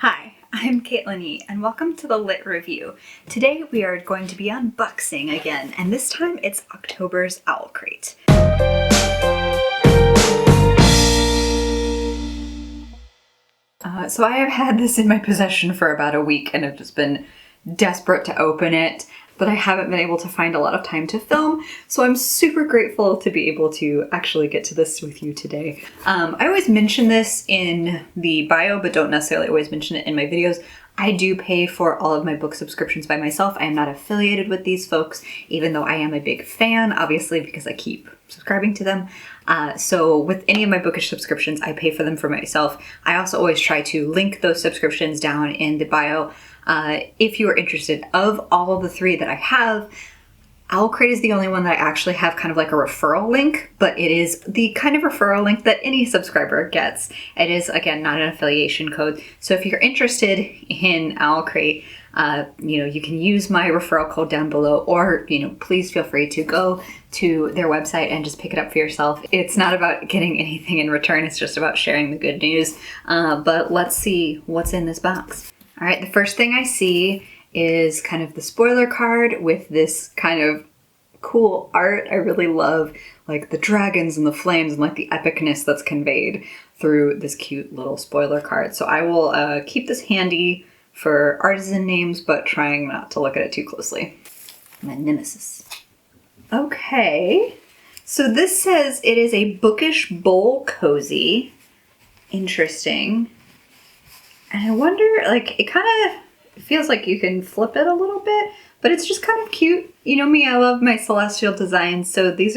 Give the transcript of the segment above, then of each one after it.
Hi, I'm Caitlin E, and welcome to the Lit Review. Today we are going to be unboxing again, and this time it's October's OwlCrate. So I have had this in my possession for about a week and have just been desperate to open it, but I haven't been able to find a lot of time to film, so I'm super grateful to be able to actually get to this with you today. I always mention this in the bio, but don't necessarily always mention it in my videos. I do pay for all of my book subscriptions by myself. I am not affiliated with these folks, even though I am a big fan, obviously, because I keep subscribing to them. So with any of my bookish subscriptions, I pay for them for myself. I also always try to link those subscriptions down in the bio if you are interested. Of all of the three that I have, OwlCrate is the only one that I actually have kind of like a referral link, but it is the kind of referral link that any subscriber gets. It is, again, not an affiliation code. So if you're interested in OwlCrate, you can use my referral code down below, or, please feel free to go to their website and just pick it up for yourself. It's not about getting anything in return. It's just about sharing the good news. But let's see what's in this box. All right, the first thing I see is kind of the spoiler card with this kind of cool art. I really love like the dragons and the flames and like the epicness that's conveyed through this cute little spoiler card. So I will keep this handy for artisan names, but trying not to look at it too closely. My nemesis. Okay, so this says it is a bookish bowl cozy. Interesting. And I wonder, like, it kind of feels like you can flip it a little bit, but it's just kind of cute. You know me, I love my celestial designs, so this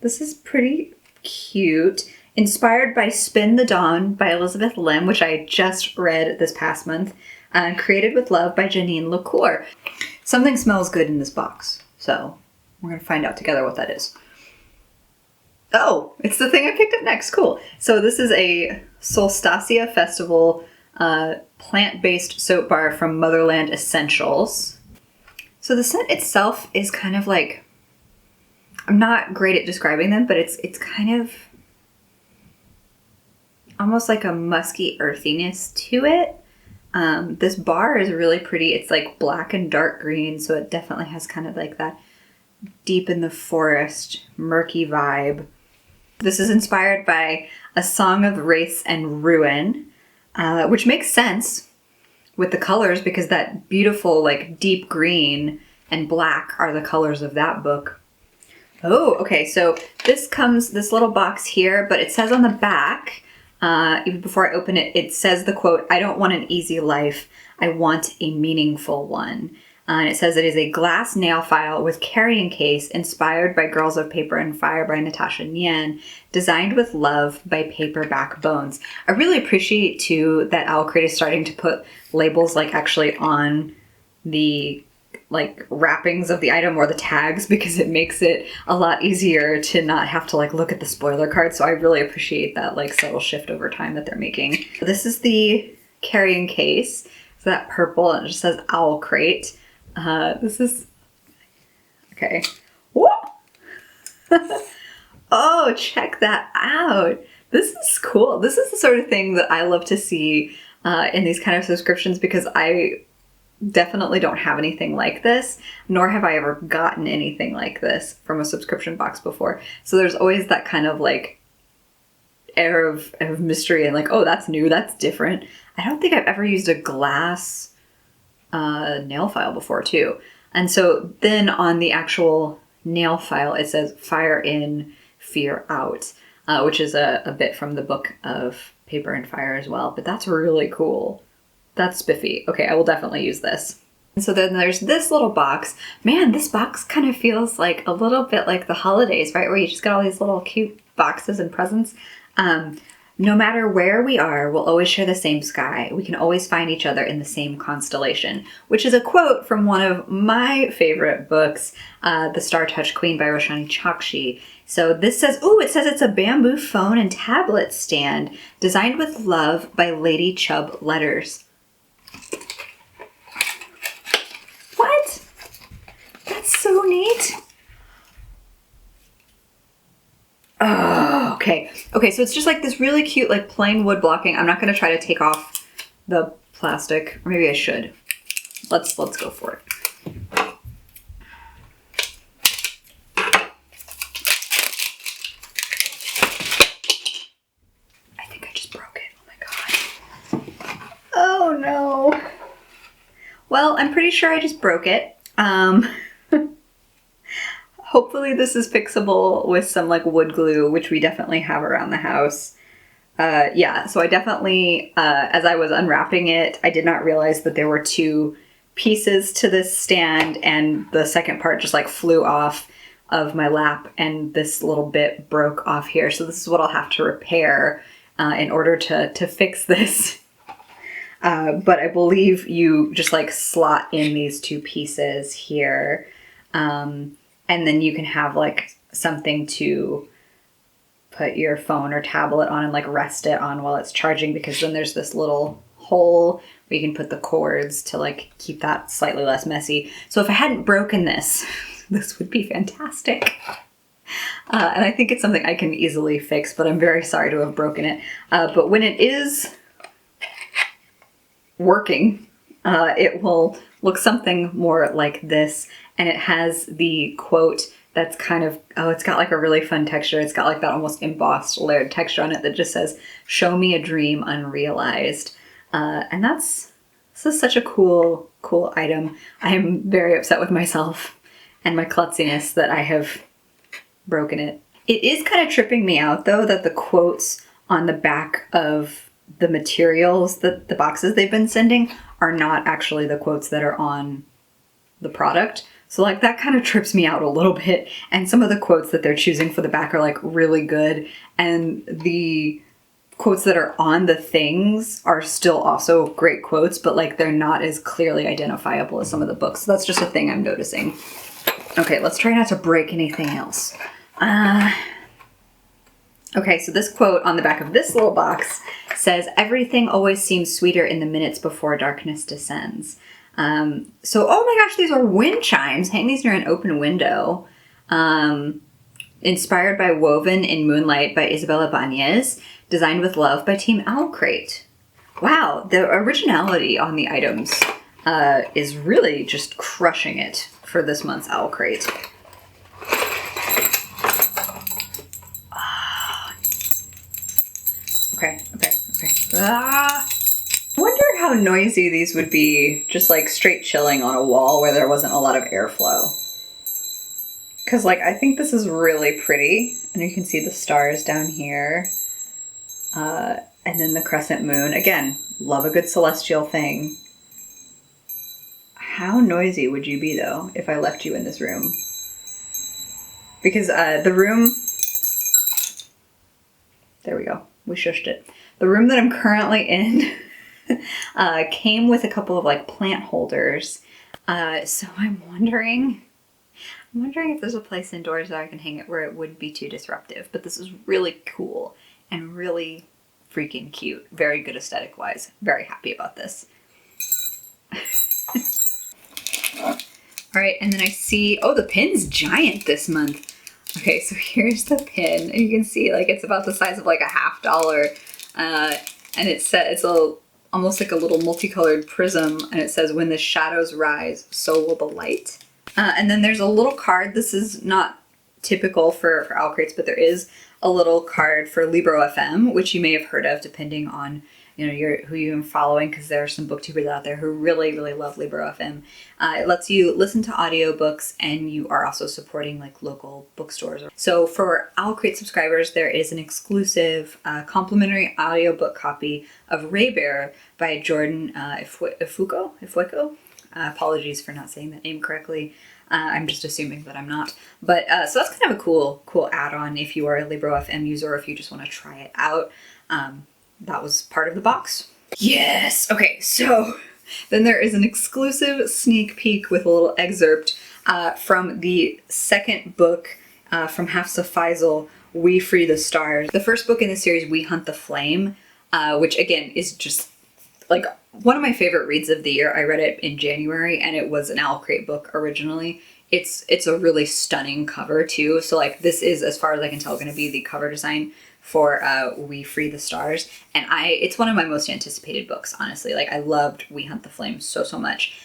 is pretty cute. Inspired by Spin the Dawn by Elizabeth Lim, which I just read this past month. Created with love by Janine LaCour. Something smells good in this box, so we're gonna find out together what that is. Oh, it's the thing I picked up next, cool. So this is a Solstasia Festival plant-based soap bar from Motherland Essentials. So the scent itself is kind of like, I'm not great at describing them, but it's kind of almost like a musky earthiness to it. This bar is really pretty. It's like black and dark green, so it definitely has kind of like that deep in the forest, murky vibe. This is inspired by A Song of Wraiths and Ruin, which makes sense with the colors because that beautiful like deep green and black are the colors of that book. Oh, okay, so this little box here, but it says on the back, even before I open it, it says the quote, "I don't want an easy life, I want a meaningful one." And it says it is a glass nail file with carrying case inspired by Girls of Paper and Fire by Natasha Nyan, designed with love by Paperback Bones. I really appreciate too that OwlCrate is starting to put labels like actually on the like wrappings of the item or the tags, because it makes it a lot easier to not have to like look at the spoiler card. So I really appreciate that like subtle shift over time that they're making. This is the carrying case. It's that purple and it just says OwlCrate. This is, okay. Whoa! Oh, check that out. This is cool. This is the sort of thing that I love to see in these kind of subscriptions, because I definitely don't have anything like this, nor have I ever gotten anything like this from a subscription box before. So there's always that kind of like air of mystery and like, oh, that's new, that's different. I don't think I've ever used a glass nail file before too. And so then on the actual nail file, it says "Fire in, Fear Out," which is a bit from the book of Paper and Fire as well. But that's really cool. That's spiffy. Okay, I will definitely use this. And so then there's this little box. Man, this box kind of feels like a little bit like the holidays, right? Where you just got all these little cute boxes and presents. No matter where we are, we'll always share the same sky. We can always find each other in the same constellation, which is a quote from one of my favorite books, The Star Touch Queen by Roshani Chokshi. So this says, ooh, it says it's a bamboo phone and tablet stand designed with love by Lady Chubb Letters. What? That's so neat. Oh, okay. Okay, so it's just like this really cute, like plain wood blocking. I'm not going to try to take off the plastic, or maybe I should. Let's go for it. I think I just broke it. Oh my god. Oh no. Well, I'm pretty sure I just broke it. Hopefully this is fixable with some like wood glue, which we definitely have around the house. Yeah, so I definitely, as I was unwrapping it, I did not realize that there were two pieces to this stand, and the second part just like flew off of my lap, and this little bit broke off here. So this is what I'll have to repair in order to fix this. But I believe you just like slot in these two pieces here. And then you can have like something to put your phone or tablet on and like rest it on while it's charging, because then there's this little hole where you can put the cords to like keep that slightly less messy. So if I hadn't broken this, this would be fantastic. And I think it's something I can easily fix, but I'm very sorry to have broken it. But when it is working, it will look something more like this. And it has the quote that's kind of, oh, it's got like a really fun texture. It's got like that almost embossed layered texture on it that just says, "Show me a dream unrealized." And this is such a cool item. I am very upset with myself and my klutziness that I have broken it. It is kind of tripping me out though that the quotes on the back of the materials, that the boxes they've been sending, are not actually the quotes that are on the product. So like that kind of trips me out a little bit. And some of the quotes that they're choosing for the back are like really good. And the quotes that are on the things are still also great quotes, but like they're not as clearly identifiable as some of the books. So that's just a thing I'm noticing. Okay, let's try not to break anything else. Okay, so this quote on the back of this little box says, "Everything always seems sweeter in the minutes before darkness descends." So, oh my gosh, these are wind chimes. Hang these near an open window. Inspired by Woven in Moonlight by Isabella Banez. Designed with love by Team OwlCrate. Wow, the originality on the items is really just crushing it for this month's OwlCrate. Okay. I wonder how noisy these would be just like straight chilling on a wall where there wasn't a lot of airflow. Because like I think this is really pretty, and you can see the stars down here. And then the crescent moon. Again, love a good celestial thing. How noisy would you be though if I left you in this room? Because the room... There we go. We shushed it. The room that I'm currently in came with a couple of like plant holders. So I'm wondering if there's a place indoors that I can hang it where it wouldn't be too disruptive. But this is really cool and really freaking cute. Very good aesthetic wise. Very happy about this. All right, and then I see, oh, the pin's giant this month. Okay, so here's the pin. And you can see like it's about the size of like $50. And it's almost like a little multicolored prism, and it says, "When the shadows rise, so will the light." And then there's a little card. This is not typical for OwlCrates, but there is a little card for Libro FM, which you may have heard of depending on who you're following, because there are some booktubers out there who really, really love Libro FM. It lets you listen to audiobooks, and you are also supporting like local bookstores. So for OwlCrate subscribers, there is an exclusive complimentary audiobook copy of Ray Bear by Jordan Ifueko. Apologies for not saying that name correctly. I'm just assuming that I'm not. But so that's kind of a cool add-on if you are a Libro FM user, or if you just want to try it out. That was part of the box. Yes! Okay, so then there is an exclusive sneak peek with a little excerpt from the second book from Hafsa Faisal, We Free the Stars. The first book in the series, We Hunt the Flame, which again is just like one of my favorite reads of the year. I read it in January, and it was an OwlCrate book originally. It's a really stunning cover too. So like this is, as far as I can tell, going to be the cover design for We Free the Stars. And it's one of my most anticipated books, honestly. Like, I loved We Hunt the Flame so, so much.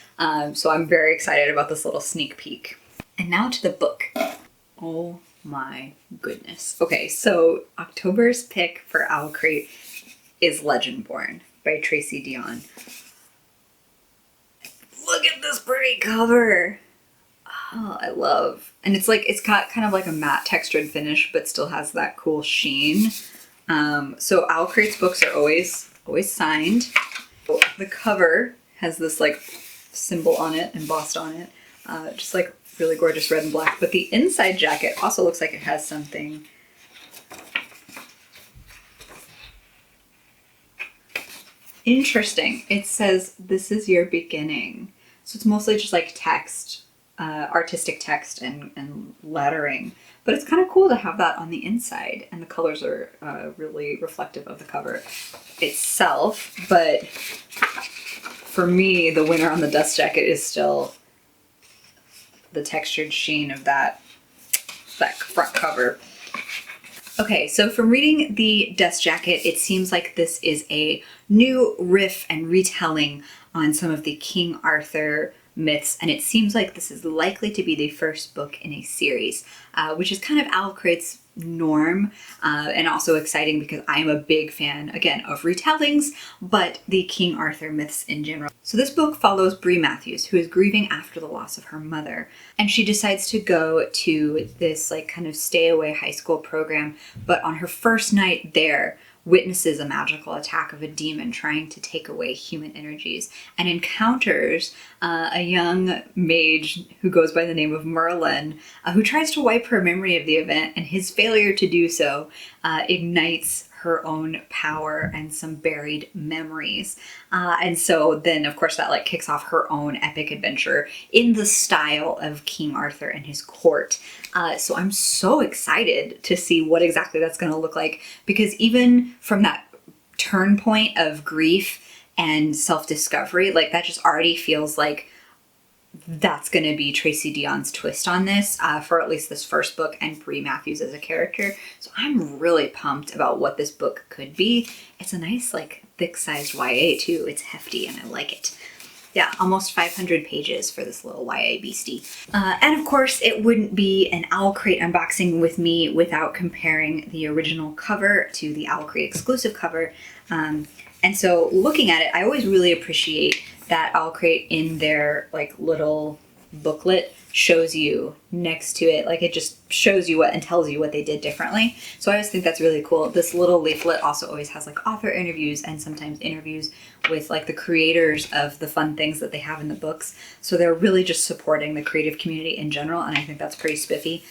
So I'm very excited about this little sneak peek. And now to the book. Oh my goodness. Okay, so October's pick for OwlCrate is Legendborn by Tracy Deonn. Look at this pretty cover. Oh, I love. And it's like, it's got kind of like a matte textured finish, but still has that cool sheen. So OwlCrate's books are always signed. The cover has this like symbol on it, embossed on it, just like really gorgeous red and black. But the inside jacket also looks like it has something. Interesting. It says, "This is your beginning." So it's mostly just like text, artistic text and lettering. But it's kind of cool to have that on the inside. And the colors are really reflective of the cover itself. But for me, the winner on the dust jacket is still the textured sheen of that front cover. Okay, so from reading the dust jacket, it seems like this is a new riff and retelling on some of the King Arthur myths, and it seems like this is likely to be the first book in a series, which is kind of OwlCrate's norm, and also exciting because I am a big fan, again, of retellings, but the King Arthur myths in general. So this book follows Bree Matthews, who is grieving after the loss of her mother, and she decides to go to this like kind of stay away high school program, but on her first night there, witnesses a magical attack of a demon trying to take away human energies, and encounters a young mage who goes by the name of Merlin, who tries to wipe her memory of the event, and his failure to do so ignites her own power and some buried memories. And so then, of course, that like kicks off her own epic adventure in the style of King Arthur and his court. So I'm so excited to see what exactly that's going to look like, because even from that turn point of grief and self-discovery, like that just already feels like that's going to be Tracy Deonn's twist on this, for at least this first book, and Bree Matthews as a character. So I'm really pumped about what this book could be. It's a nice, like, thick-sized YA too. It's hefty and I like it. Yeah, almost 500 pages for this little YA beastie. And of course, it wouldn't be an OwlCrate unboxing with me without comparing the original cover to the OwlCrate exclusive cover. And so looking at it, I always really appreciate that OwlCrate in their like little booklet shows you next to it, like it just shows you what and tells you what they did differently. So I always think that's really cool. This little leaflet also always has like author interviews and sometimes interviews with like the creators of the fun things that they have in the books. So they're really just supporting the creative community in general, and I think that's pretty spiffy.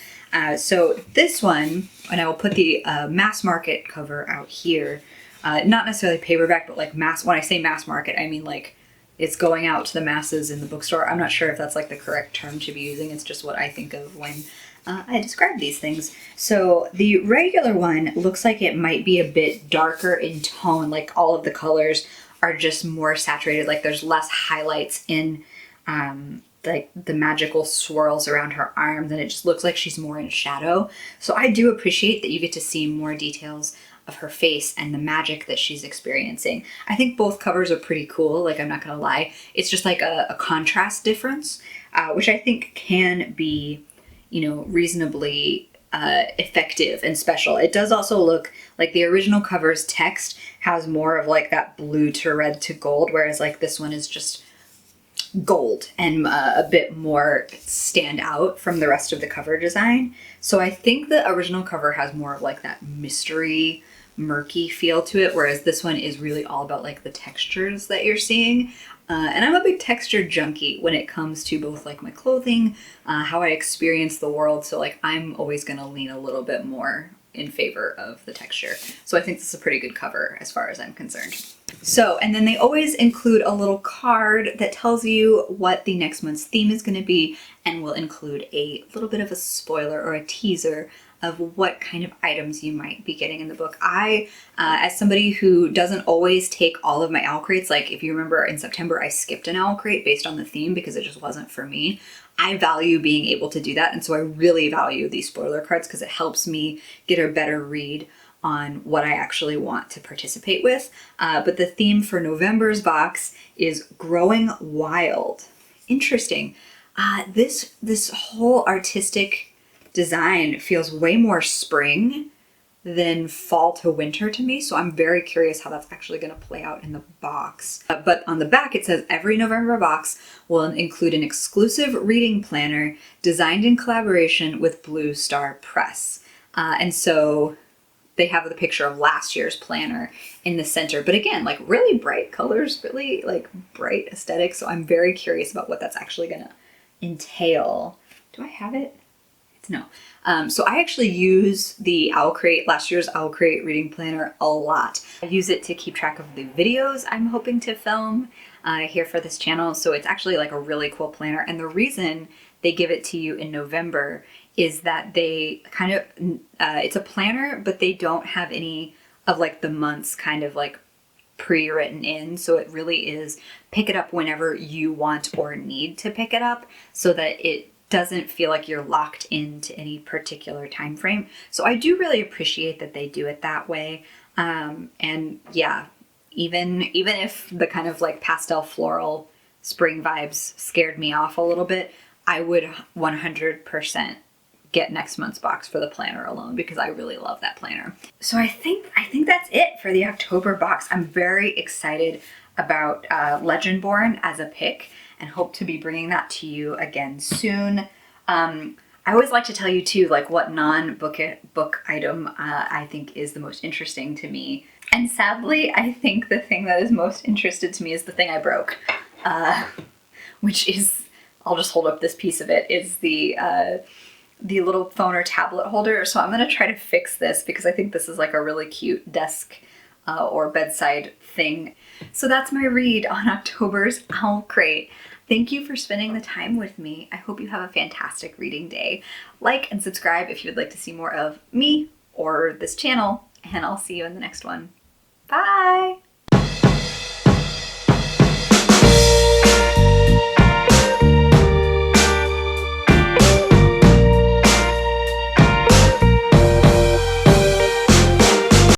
So this one, and I will put the mass market cover out here, not necessarily paperback, but like mass, when I say mass market, I mean like it's going out to the masses in the bookstore. I'm not sure if that's like the correct term to be using. It's just what I think of when I describe these things. So the regular one looks like it might be a bit darker in tone, like all of the colors are just more saturated, like there's less highlights in like the magical swirls around her arms, and it just looks like she's more in shadow. So I do appreciate that you get to see more details of her face and the magic that she's experiencing. I think both covers are pretty cool, like I'm not gonna lie. It's just like a contrast difference, which I think can be, you know, reasonably effective and special. It does also look like the original cover's text has more of like that blue to red to gold, whereas like this one is just gold and a bit more stand out from the rest of the cover design. So I think the original cover has more of like that mystery, murky feel to it, whereas this one is really all about like the textures that you're seeing. And I'm a big texture junkie when it comes to both like my clothing, how I experience the world. So like I'm always gonna lean a little bit more in favor of the texture. So I think this is a pretty good cover as far as I'm concerned. So, and then they always include a little card that tells you what the next month's theme is going to be, and will include a little bit of a spoiler or a teaser of what kind of items you might be getting in the book. I, as somebody who doesn't always take all of my OwlCrates, like if you remember in September, I skipped an OwlCrate based on the theme because it just wasn't for me. I value being able to do that, and so I really value these spoiler cards because it helps me get a better read on what I actually want to participate with. But the theme for November's box is Growing Wild. Interesting. This whole artistic design feels way more spring than fall to winter to me, so I'm very curious how that's actually going to play out in the box. But on the back it says every November box will include an exclusive reading planner designed in collaboration with Blue Star Press. And so they have the picture of last year's planner in the center. But again, like really bright colors, really like bright aesthetic. So I'm very curious about what that's actually going to entail. Do I have it? No. So I actually use the OwlCrate, last year's OwlCrate reading planner a lot. I use it to keep track of the videos I'm hoping to film here for this channel. So it's actually like a really cool planner. And the reason they give it to you in November is that they kind of, it's a planner, but they don't have any of like the months kind of like pre-written in. So it really is pick it up whenever you want or need to pick it up so that it doesn't feel like you're locked into any particular time frame. So I do really appreciate that they do it that way. And yeah, even if the kind of like pastel floral spring vibes scared me off a little bit, I would 100% get next month's box for the planner alone because I really love that planner. So I think that's it for the October box. I'm very excited about Legendborn as a pick and hope to be bringing that to you again soon. I always like to tell you too, like what non-book item I think is the most interesting to me. And sadly, I think the thing that is most interested to me is the thing I broke, which is, I'll just hold up this piece of it, is the little phone or tablet holder. So I'm gonna try to fix this because I think this is like a really cute desk or bedside thing. So that's my read on October's OwlCrate. Thank you for spending the time with me. I hope you have a fantastic reading day. Like and subscribe if you would like to see more of me or this channel, and I'll see you in the next one. Bye!